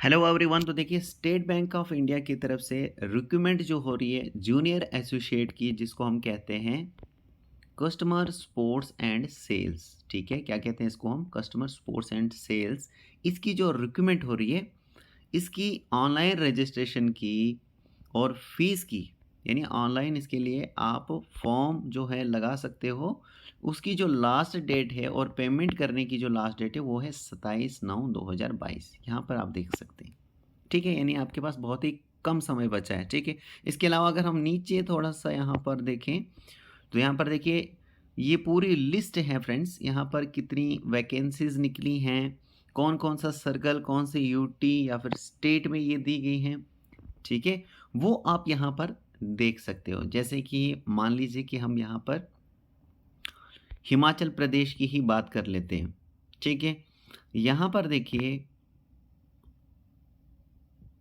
Hello everyone. तो देखिए, state bank of India की तरफ से रिक्रूटमेंट जो हो रही है जूनियर एसोसिएट की, जिसको हम कहते हैं कस्टमर सपोर्ट्स एंड सेल्स। ठीक है, क्या कहते हैं इसको हम? Customer supports and sales. इसकी जो रिक्रूटमेंट हो रही है, इसकी ऑनलाइन रजिस्ट्रेशन की और फीस की, यानी ऑनलाइन इसके लिए आप फॉर्म जो है लगा सकते हो। उसकी जो लास्ट डेट है और पेमेंट करने की जो लास्ट डेट है वो है 27/9/2022। यहाँ पर आप देख सकते हैं। ठीक है, यानी आपके पास बहुत ही कम समय बचा है। ठीक है, इसके अलावा अगर हम नीचे थोड़ा सा यहाँ पर देखें, तो यहाँ पर देखिए ये पूरी लिस्ट है फ्रेंड्स। यहाँ पर कितनी वैकेंसीज निकली हैं, कौन कौन सा सर्कल, कौन से यूटी या फिर स्टेट में ये दी गई हैं। ठीक है, वो आप यहाँ पर देख सकते हो। जैसे कि मान लीजिए कि हम यहाँ पर हिमाचल प्रदेश की ही बात कर लेते हैं। ठीक है, यहाँ पर देखिए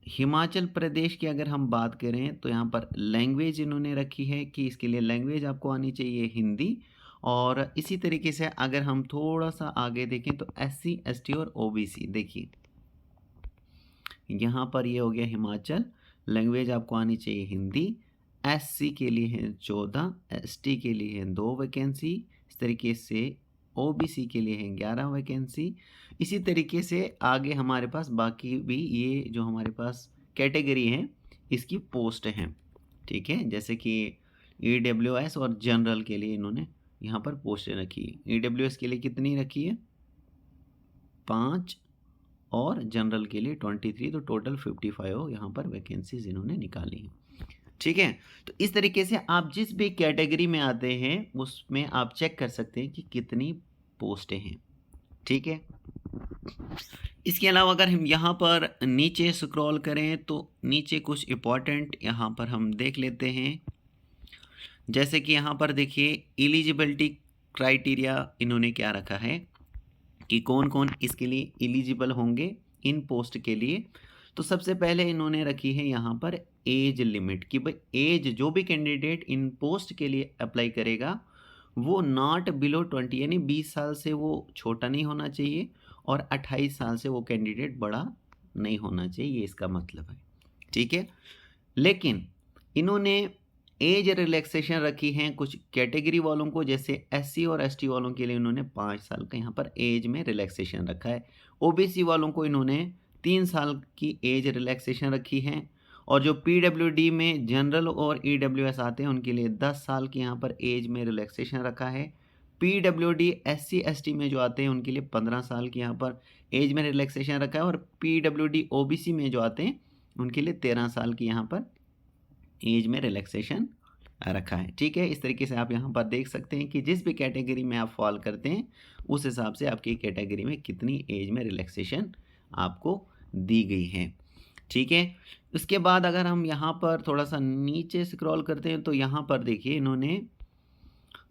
हिमाचल प्रदेश की अगर हम बात करें तो यहाँ पर लैंग्वेज इन्होंने रखी है कि इसके लिए लैंग्वेज आपको आनी चाहिए हिंदी। और इसी तरीके से अगर हम थोड़ा सा आगे देखें तो एससी एसटी और ओबीसी, देखिए यहाँ पर ये हो गया हिमाचल, लैंग्वेज आपको आनी चाहिए हिंदी। एससी के लिए है 14, एसटी के लिए है 2 वैकेंसी, इस तरीके से ओबीसी के लिए है 11 वैकेंसी। इसी तरीके से आगे हमारे पास बाकी भी ये जो हमारे पास कैटेगरी हैं इसकी पोस्ट हैं। ठीक है, जैसे कि ईडब्ल्यूएस और जनरल के लिए इन्होंने यहाँ पर पोस्टें रखी है। ईडब्ल्यूएस के लिए कितनी रखी है? 5 और जनरल के लिए 23, तो टोटल 55 यहाँ पर वैकेंसीज इन्होंने निकाली हैं। ठीक है, तो इस तरीके से आप जिस भी कैटेगरी में आते हैं उसमें आप चेक कर सकते हैं कि कितनी पोस्टें हैं। ठीक है, इसके अलावा अगर हम यहाँ पर नीचे स्क्रॉल करें तो नीचे कुछ इम्पॉर्टेंट यहाँ पर हम देख लेते हैं। जैसे कि यहाँ पर देखिए एलिजिबिलिटी क्राइटेरिया इन्होंने क्या रखा है कि कौन कौन इसके लिए एलिजिबल होंगे इन पोस्ट के लिए। तो सबसे पहले इन्होंने रखी है यहाँ पर एज लिमिट कि भाई एज जो भी कैंडिडेट इन पोस्ट के लिए अप्लाई करेगा वो नॉट बिलो 20, यानी 20 साल से वो छोटा नहीं होना चाहिए और 28 साल से वो कैंडिडेट बड़ा नहीं होना चाहिए, ये इसका मतलब है। ठीक है, लेकिन इन्होंने एज रिलैक्सेशन रखी है कुछ कैटेगरी वालों को, जैसे एससी और एसटी वालों के लिए इन्होंने 5 साल का यहाँ पर एज में रिलैक्सेशन रखा है। ओबीसी वालों को इन्होंने 3 साल की एज रिलैक्सेशन रखी है। और जो पीडब्ल्यूडी में जनरल और ईडब्ल्यूएस आते हैं उनके लिए 10 साल की यहाँ पर एज में रिलैक्सेशन रखा है। पीडब्ल्यूडी एससी एसटी में जो आते हैं उनके लिए 15 साल की यहाँ पर एज में रिलैक्सेशन रखा है। और पीडब्ल्यूडी ओबीसी में जो आते हैं उनके लिए 13 साल की यहाँ पर एज में रिलैक्सेशन रखा है। ठीक है, इस तरीके से आप यहाँ पर देख सकते हैं कि जिस भी कैटेगरी में आप फॉल करते हैं उस हिसाब से आपकी कैटेगरी में कितनी एज में रिलैक्सेशन आपको दी गई है। ठीक है, उसके बाद अगर हम यहाँ पर थोड़ा सा नीचे स्क्रॉल करते हैं तो यहाँ पर देखिए इन्होंने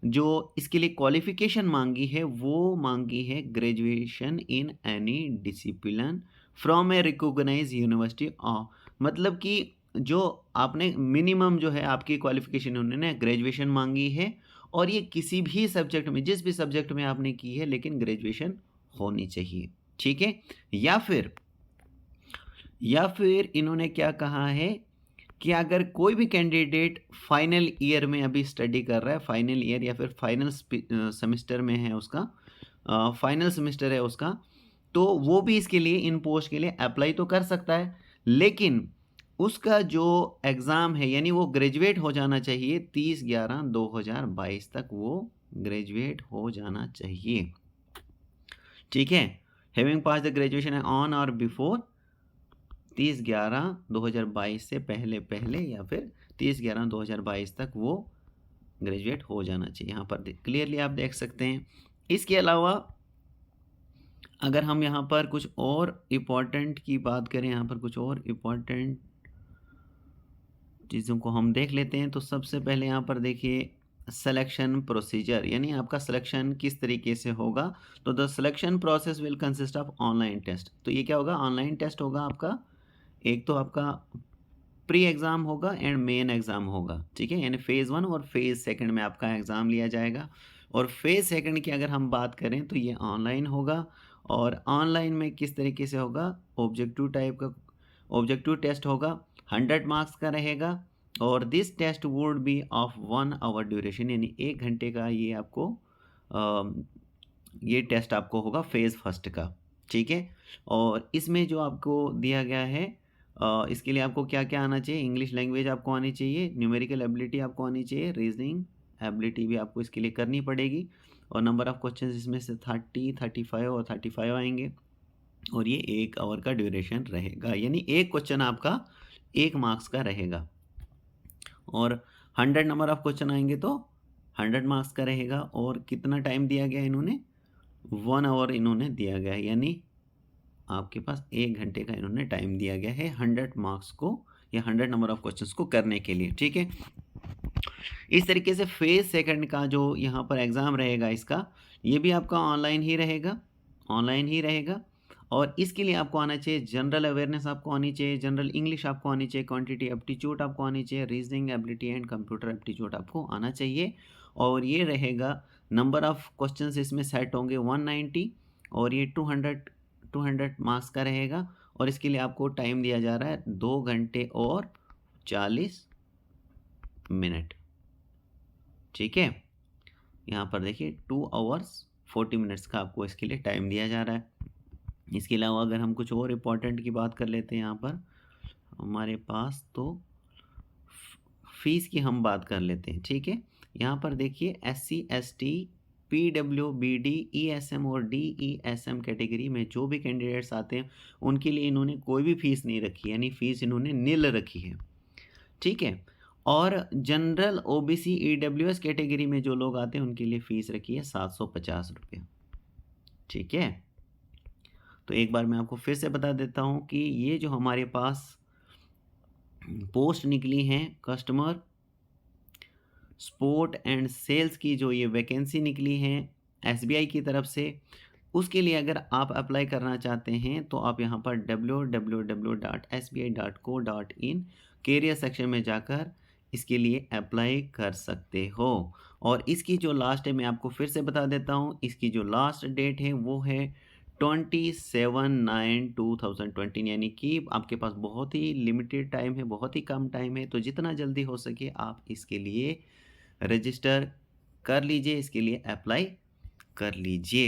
जो इसके लिए क्वालिफिकेशन मांगी है वो मांगी है graduation in any discipline from a recognise university. मतलब कि जो आपने मिनिमम जो है आपकी क्वालिफिकेशन उन्होंने ग्रेजुएशन मांगी है और ये किसी भी सब्जेक्ट में, जिस भी सब्जेक्ट में आपने की है, लेकिन ग्रेजुएशन होनी चाहिए। ठीक है, या फिर इन्होंने क्या कहा है कि अगर कोई भी कैंडिडेट फाइनल ईयर में अभी स्टडी कर रहा है, फाइनल ईयर या फिर फाइनल सेमेस्टर में है उसका, फाइनल सेमेस्टर है उसका, तो वो भी इसके लिए इन पोस्ट के लिए अप्लाई तो कर सकता है, लेकिन उसका जो एग्ज़ाम है यानी वो ग्रेजुएट हो जाना चाहिए 30/11/2022 तक, वो ग्रेजुएट हो जाना चाहिए। ठीक है, having pass the graduation on और बिफोर 30/11/2022 से पहले पहले या फिर 30/11/2022 तक वो ग्रेजुएट हो जाना चाहिए। यहाँ पर क्लियरली आप देख सकते हैं। इसके अलावा अगर हम यहाँ पर कुछ और इम्पोर्टेंट की बात करें, यहाँ पर कुछ और इम्पोर्टेंट चीज़ों को हम देख लेते हैं। तो सबसे पहले यहाँ पर देखिए सिलेक्शन प्रोसीजर, यानी आपका सिलेक्शन किस तरीके से होगा। तो the selection process will consist of online test. तो ये क्या होगा? ऑनलाइन टेस्ट होगा आपका। एक तो आपका प्री एग्ज़ाम होगा एंड मेन एग्ज़ाम होगा। ठीक है, यानी फ़ेज़ 1 और फ़ेज़ सेकंड में आपका एग्ज़ाम लिया जाएगा। और फ़ेज़ सेकंड की अगर हम बात करें तो ये ऑनलाइन होगा और ऑनलाइन में किस तरीके से होगा, ऑब्जेक्टिव टाइप का ऑब्जेक्टिव टेस्ट होगा, 100 मार्क्स का रहेगा और this test would be of 1 hour duration, यानी 1 घंटे का ये आपको ये टेस्ट आपको होगा फेज़ फर्स्ट का, ठीक है। और इसमें जो आपको दिया गया है इसके लिए आपको क्या-क्या आना चाहिए, इंग्लिश लैंग्वेज आपको आनी चाहिए, न्यूमेरिकल एबिलिटी आपको आनी चाहिए, रीजनिंग एबिलिटी भी आपको इसके लिए करनी पड़ेगी और नंबर ऑफ क्वेश्चंस इसमें से 30, 35 और 35 आएंगे और ये 1 आवर का ड्यूरेशन रहेगा, यानी एक क्वेश्चन आपका 1 मार्क्स का रहेगा और 100 नंबर ऑफ क्वेश्चन आएंगे तो 100 मार्क्स का रहेगा। और कितना टाइम दिया गया इन्होंने, 1 आवर इन्होंने दिया गया है, यानी आपके पास 1 घंटे का इन्होंने टाइम दिया गया है 100 मार्क्स को या 100 नंबर ऑफ क्वेश्चंस को करने के लिए, ठीक है। इस तरीके से फेज़ सेकंड का जो यहाँ पर एग्ज़ाम रहेगा इसका, ये भी आपका ऑनलाइन ही रहेगा और इसके लिए आपको आना चाहिए जनरल अवेयरनेस आपको आनी चाहिए, जनरल इंग्लिश आपको आनी चाहिए, क्वांटिटी एप्टीट्यूड आपको आनी चाहिए, reasoning ability and computer aptitude आपको आना चाहिए और ये रहेगा नंबर ऑफ क्वेश्चंस इसमें सेट होंगे 190 और ये 200 मार्क्स का रहेगा और इसके लिए आपको टाइम दिया जा रहा है 2 घंटे और 40 मिनट, ठीक है। यहाँ पर देखिए 2 आवर्स 40 मिनट्स का आपको इसके लिए टाइम दिया जा रहा है। इसके अलावा अगर हम कुछ और इम्पोर्टेंट की बात कर लेते हैं यहाँ पर हमारे पास, तो फीस की हम बात कर लेते हैं, ठीक है। यहाँ पर देखिए SC ST PWBD ESM और DESM कैटेगरी में जो भी कैंडिडेट्स आते हैं उनके लिए इन्होंने कोई भी फीस नहीं रखी, यानी फीस इन्होंने निल रखी है, ठीक है। और जनरल OBC EWS कैटेगरी में जो लोग आते हैं उनके लिए फ़ीस रखी है 750 रुपये, ठीक है। तो एक बार मैं आपको फिर से बता देता हूँ कि ये जो हमारे पास पोस्ट निकली हैं कस्टमर सपोर्ट एंड सेल्स की, जो ये वैकेंसी निकली हैं SBI की तरफ से, उसके लिए अगर आप अप्लाई करना चाहते हैं तो आप यहाँ पर www.sbi.co.in कैरियर सेक्शन में जाकर इसके लिए अप्लाई कर सकते हो। और इसकी जो लास्ट है मैं आपको फिर से बता देता हूँ, इसकी जो लास्ट डेट है वो है 27/9/2020, यानी कि आपके पास बहुत ही लिमिटेड टाइम है, बहुत ही कम टाइम है, तो जितना जल्दी हो सके आप इसके लिए रजिस्टर कर लीजिए, इसके लिए अप्लाई कर लीजिए।